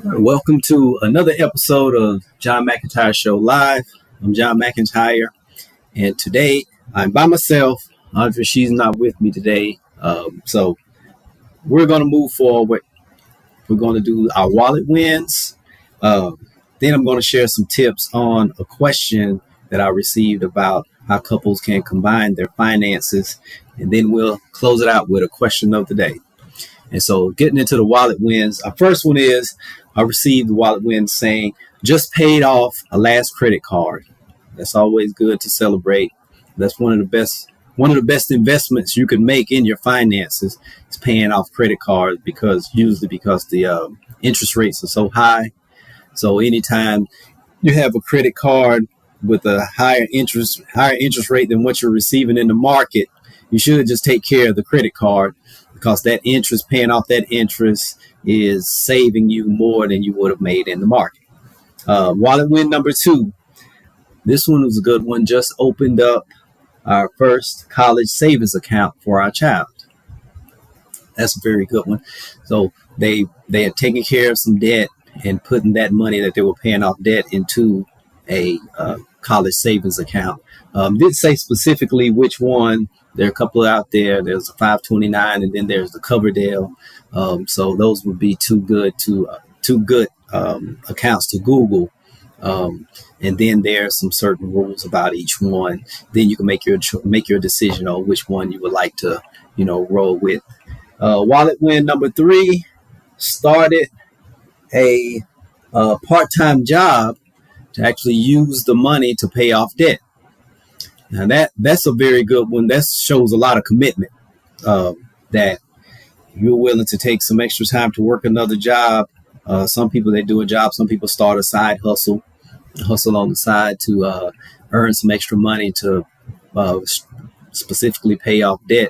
Welcome to another episode of John McEntyre Show Live. I'm John McEntyre, and today I'm by myself. Audrey, she's not with me today, so we're going to move forward. We're going to do our wallet wins. Then I'm going to share some tips on a question that I received about how couples can combine their finances, and then we'll close it out with a question of the day. And so getting into the wallet wins, our first one is I received the wallet win saying, just paid off a last credit card. That's always good to celebrate. That's one of the best investments you can make in your finances is paying off credit cards because the interest rates are so high. So anytime you have a credit card with a higher interest rate than what you're receiving in the market, you should just take care of the credit card, because paying off that interest is saving you more than you would have made in the market. Wallet win number 2. This one was a good one. Just opened up our first college savings account for our child. That's a very good one. So they are taking care of some debt and putting that money that they were paying off debt into a college savings account. Didn't say specifically which one. There are a couple out there. There's a 529, and then there's the Coverdale. So those would be two good accounts to Google. And then there are some certain rules about each one. Then you can make your decision on which one you would like to, roll with. Wallet win number 3, started a part-time job to actually use the money to pay off debt. Now that's a very good one. That shows a lot of commitment, that you're willing to take some extra time to work another job. Some people, they do a job. Some people start a side hustle on the side to earn some extra money to specifically pay off debt.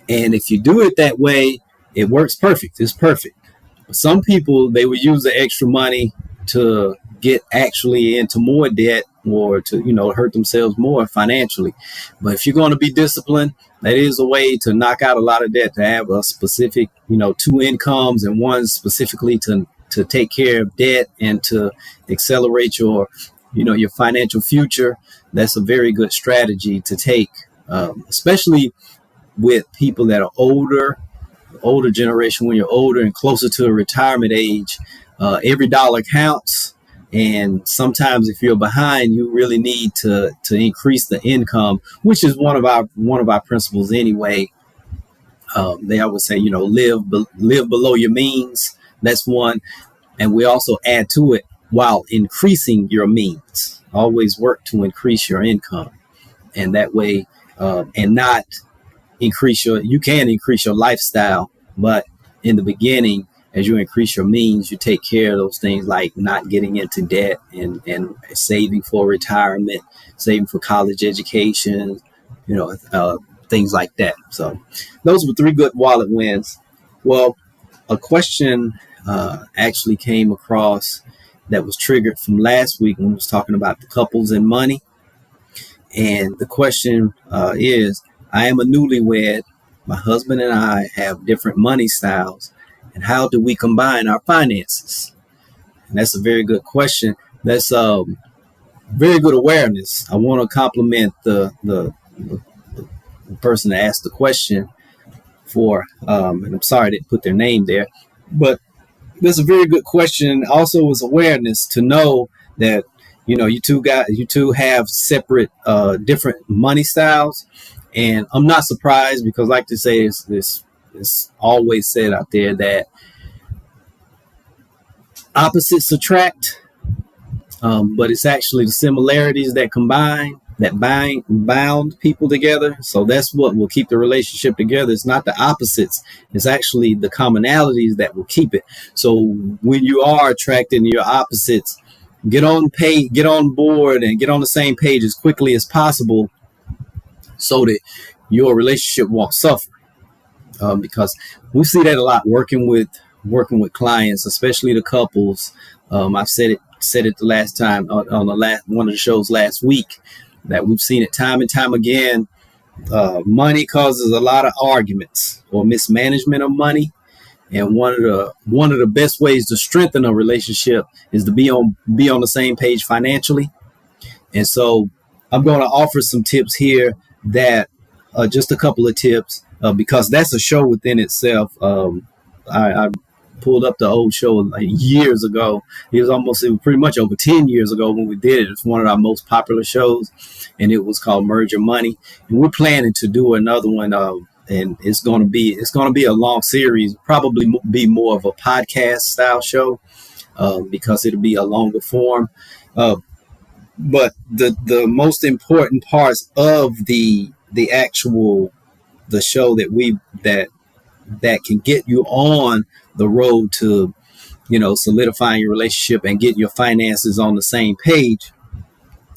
And if you do it that way, it works perfect. It's perfect. But some people, they would use the extra money to get actually into more debt or to, hurt themselves more financially. But if you're going to be disciplined, that is a way to knock out a lot of debt, to have a specific, 2 incomes, and one specifically to take care of debt and to accelerate your financial future. That's a very good strategy to take, especially with people that are older generation. When you're older and closer to a retirement age, every dollar counts. And sometimes if you're behind, you really need to increase the income, which is one of our principles anyway. They always say, live below your means. That's one. And we also add to it while increasing your means. Always work to increase your income. And that way, and not you can increase your lifestyle, but in the beginning, as you increase your means, you take care of those things like not getting into debt and saving for retirement, saving for college education, things like that. So those were 3 good wallet wins. Well, a question actually came across that was triggered from last week when we was talking about the couples and money. And the question is, I am a newlywed. My husband and I have different money styles. And how do we combine our finances? And that's a very good question. That's very good awareness. I want to compliment the person that asked the question for, and I'm sorry I didn't put their name there, but that's a very good question. Also was awareness to know that, you two have separate, different money styles. And I'm not surprised, because like to say it's always said out there that opposites attract, but it's actually the similarities that bound people together. So that's what will keep the relationship together. It's not the opposites. It's actually the commonalities that will keep it. So when you are attracting your opposites, get on board and get on the same page as quickly as possible so that your relationship won't suffer. Because we see that a lot working with clients, especially the couples. I've said it the last time on one of the shows last week, that we've seen it time and time again. Money causes a lot of arguments, or mismanagement of money. And one of the best ways to strengthen a relationship is to be on the same page financially. And so I'm going to offer some tips here that just a couple of tips because that's a show within itself. I pulled up the old show like years ago. It was pretty much over 10 years ago when we did it. It's one of our most popular shows, and it was called Merge Your Money. And we're planning to do another one, and it's going to be a long series, probably be more of a podcast style show because it'll be a longer form. But the most important parts of the show that can get you on the road to, solidifying your relationship and getting your finances on the same page.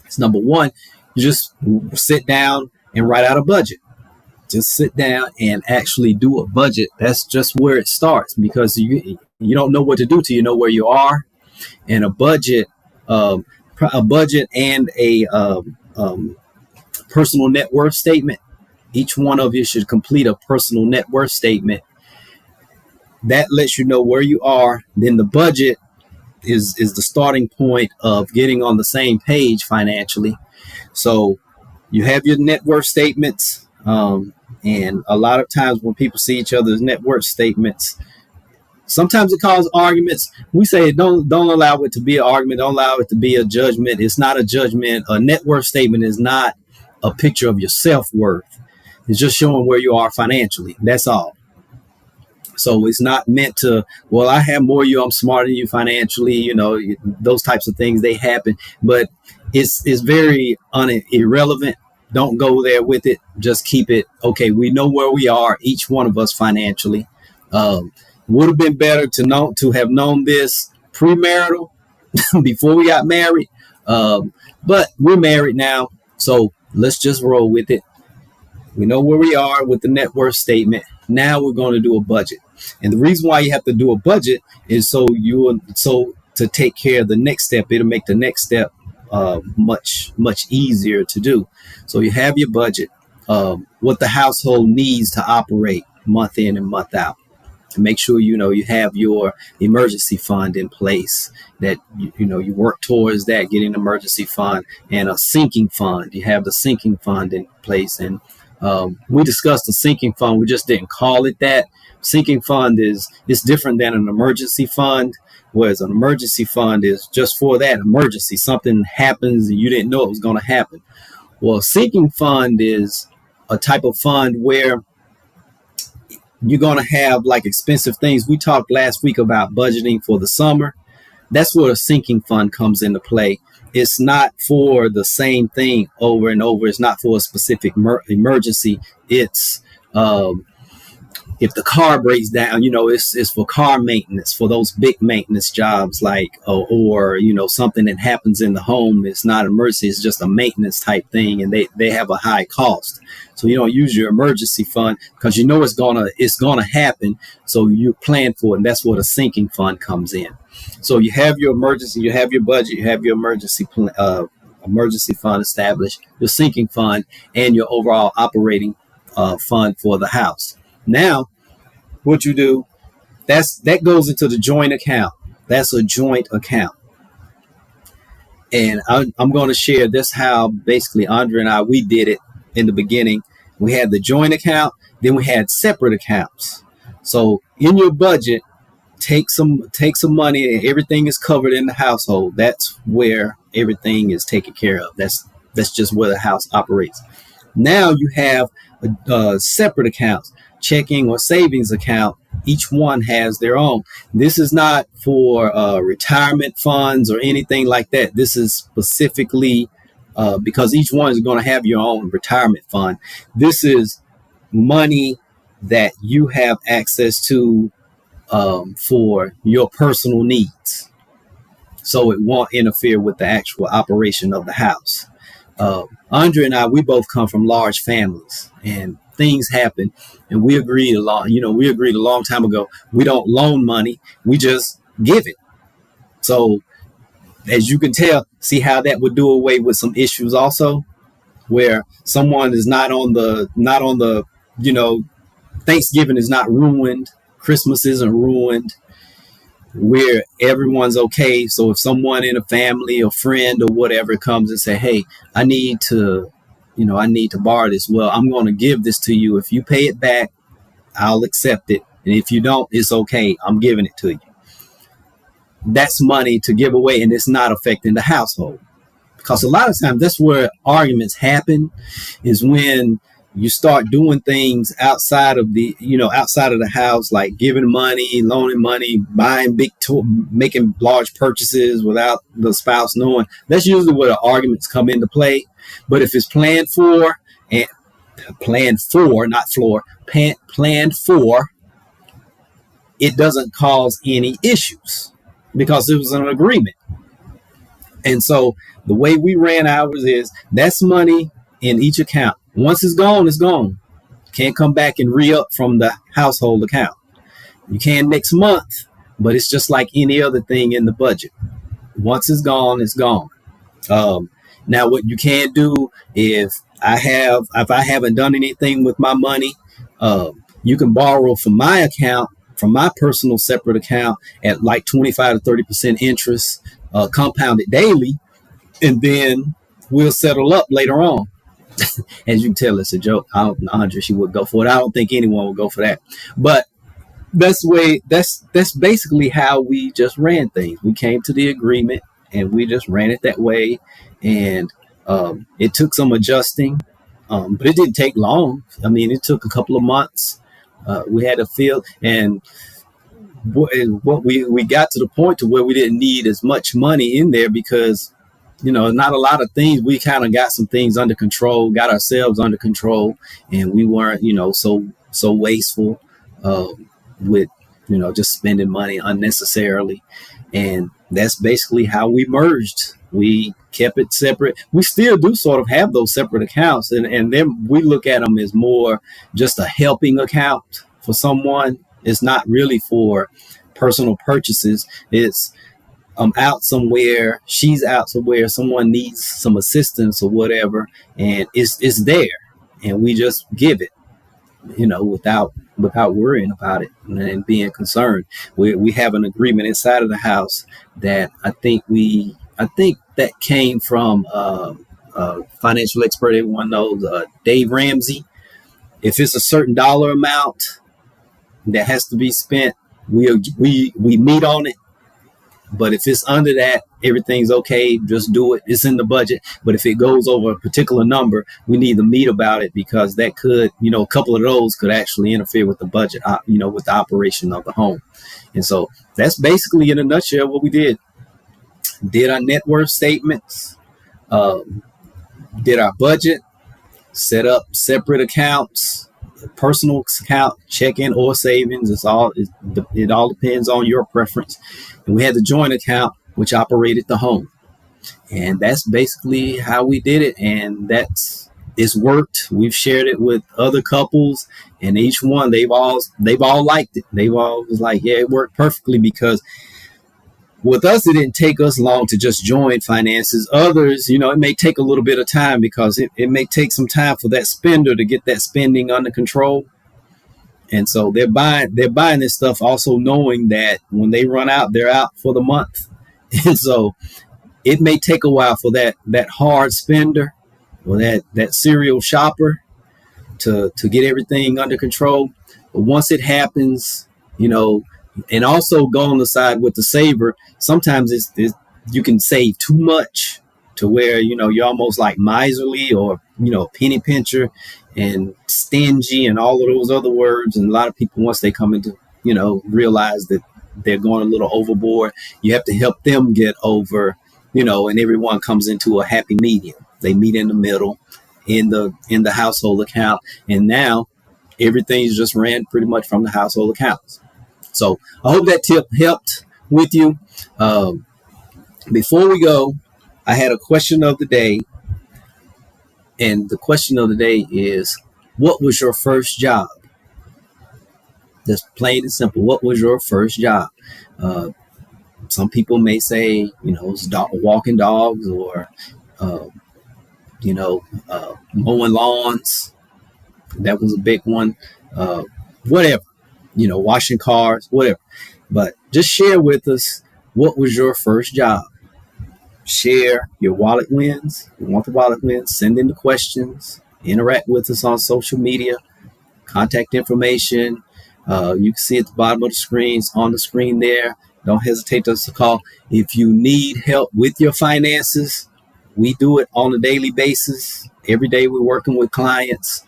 It's number one, you just sit down and write out a budget. Just sit down and actually do a budget. That's just where it starts, because you don't know what to do till you know where you are. And a budget and a personal net worth statement. Each one of you should complete a personal net worth statement. That lets you know where you are. Then the budget is the starting point of getting on the same page financially. So you have your net worth statements. And a lot of times when people see each other's net worth statements, sometimes it causes arguments. We say don't allow it to be an argument. Don't allow it to be a judgment. It's not a judgment. A net worth statement is not a picture of your self-worth. It's just showing where you are financially. That's all. So it's not meant to, well, I have more you, I'm smarter than you financially, those types of things, they happen. But it's very irrelevant. Don't go there with it. Just keep it, okay, we know where we are, each one of us financially. Would have been better to have known this premarital before we got married. But we're married now, so let's just roll with it. We know where we are with the net worth statement. Now we're going to do a budget. And the reason why you have to do a budget is so to take care of the next step. It'll make the next step much easier to do. So you have your budget, what the household needs to operate month in and month out. To make sure you have your emergency fund in place, that you work towards that, getting an emergency fund and a sinking fund. You have the sinking fund in place, and we discussed the sinking fund. We just didn't call it that. Sinking fund is different than an emergency fund, whereas an emergency fund is just for that emergency. Something happens and you didn't know it was going to happen. Well, a sinking fund is a type of fund where you're going to have like expensive things. We talked last week about budgeting for the summer. That's where a sinking fund comes into play. It's not for the same thing over and over. It's not for a specific emergency. It's if the car breaks down, it's for car maintenance, for those big maintenance jobs, like or something that happens in the home. It's not an emergency. It's just a maintenance type thing, and they have a high cost. So you don't use your emergency fund because it's gonna happen. So you plan for it, and that's where the sinking fund comes in. So you have your emergency, you have your budget, you have your emergency fund established, your sinking fund, and your overall operating fund for the house. Now, what you do, that goes into the joint account. That's a joint account. And I'm going to share this how basically Andre and I, we did it in the beginning. We had the joint account, then we had separate accounts. So in your budget, take some money, and everything is covered in the household. That's where everything is taken care of. That's just where the house operates. Now you have separate accounts, checking or savings account. Each one has their own. This is not for retirement funds or anything like that. This is specifically because each one is going to have your own retirement fund. This is money that you have access to for your personal needs. So it won't interfere with the actual operation of the house. Andre and I, we both come from large families, and things happen, and we agreed a long time ago, we don't loan money, we just give it. So as you can tell, see how that would do away with some issues also, where someone is not on the Thanksgiving is not ruined Christmas isn't ruined, where everyone's okay. So if someone in a family or friend or whatever comes and say, hey, I need to borrow this. Well, I'm going to give this to you. If you pay it back, I'll accept it. And if you don't, it's okay. I'm giving it to you. That's money to give away, and it's not affecting the household. Because a lot of times that's where arguments happen, is when you start doing things outside of the house, like giving money, loaning money, buying making large purchases without the spouse knowing. That's usually where the arguments come into play. But if it's planned for, it doesn't cause any issues because it was an agreement. And so the way we ran ours is that's money in each account. Once it's gone, it's gone. Can't come back and re-up from the household account. You can next month, but it's just like any other thing in the budget. Once it's gone, it's gone. Now, what you can do, if I haven't done anything with my money, you can borrow from my account, from my personal separate account at like 25 to 30% interest, compounded daily, and then we'll settle up later on. As you can tell, it's a joke. Andre, she would go for it. I don't think anyone would go for that. But that's basically how we just ran things. We came to the agreement and we just ran it that way. And it took some adjusting, but it didn't take long. I mean, it took a couple of months. We had to feel, and what we got to the point to where we didn't need as much money in there because, not a lot of things. We kind of got some things under control, got ourselves under control, and we weren't, so wasteful with, just spending money unnecessarily. And that's basically how we merged. We kept it separate. We still do sort of have those separate accounts, and then we look at them as more just a helping account for someone. It's not really for personal purchases. It's I'm out somewhere, she's out somewhere, someone needs some assistance or whatever, and it's there, and we just give it, without worrying about it and being concerned. We have an agreement inside of the house that I think that came from a financial expert. Everyone knows Dave Ramsey. If it's a certain dollar amount that has to be spent, we meet on it. But if it's under that, everything's okay. Just do it. It's in the budget. But if it goes over a particular number, we need to meet about it because that could, a couple of those could actually interfere with the budget, with the operation of the home. And so that's basically in a nutshell what we did. Did our net worth statements, did our budget, set up separate accounts, personal account, checking or savings. It all depends on your preference. And we had the joint account, which operated the home. And that's basically how we did it. And it's worked. We've shared it with other couples, and each one, they've all liked it. They've all was like, yeah, it worked perfectly, because with us, it didn't take us long to just join finances. Others, it may take a little bit of time because it may take some time for that spender to get that spending under control. And so they're buying this stuff also knowing that when they run out, they're out for the month. And so it may take a while for that hard spender or that serial shopper to get everything under control. But once it happens, and also go on the side with the saver, sometimes you can save too much to where, you're almost like miserly or, penny pincher and stingy and all of those other words. And a lot of people, once they come into, realize that they're going a little overboard, you have to help them get over, and everyone comes into a happy medium. They meet in the middle in the household account. And now everything's just ran pretty much from the household accounts. So I hope that tip helped with you. Before we go, I had a question of the day. And the question of the day is, what was your first job? Just plain and simple. What was your first job? Some people may say, it's walking dogs or, mowing lawns. That was a big one. Whatever. washing cars, whatever. But just share with us, what was your first job? Share your wallet wins. We want the wallet wins. Send in the questions. Interact with us on social media. Contact information. You can see at the bottom of the screens, on the screen there. Don't hesitate to call. If you need help with your finances, we do it on a daily basis. Every day we're working with clients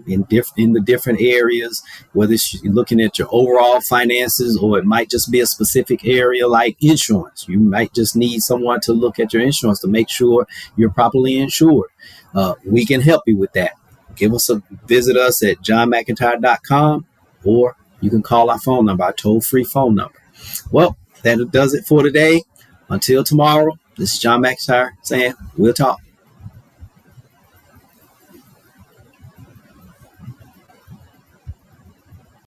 in the different areas, whether it's looking at your overall finances, or it might just be a specific area like insurance. You might just need someone to look at your insurance to make sure you're properly insured. We can help you with that. Visit us at johnmcentyre.com, or you can call our phone number, our toll-free phone number. Well, that does it for today. Until tomorrow, this is John McEntyre saying we'll talk.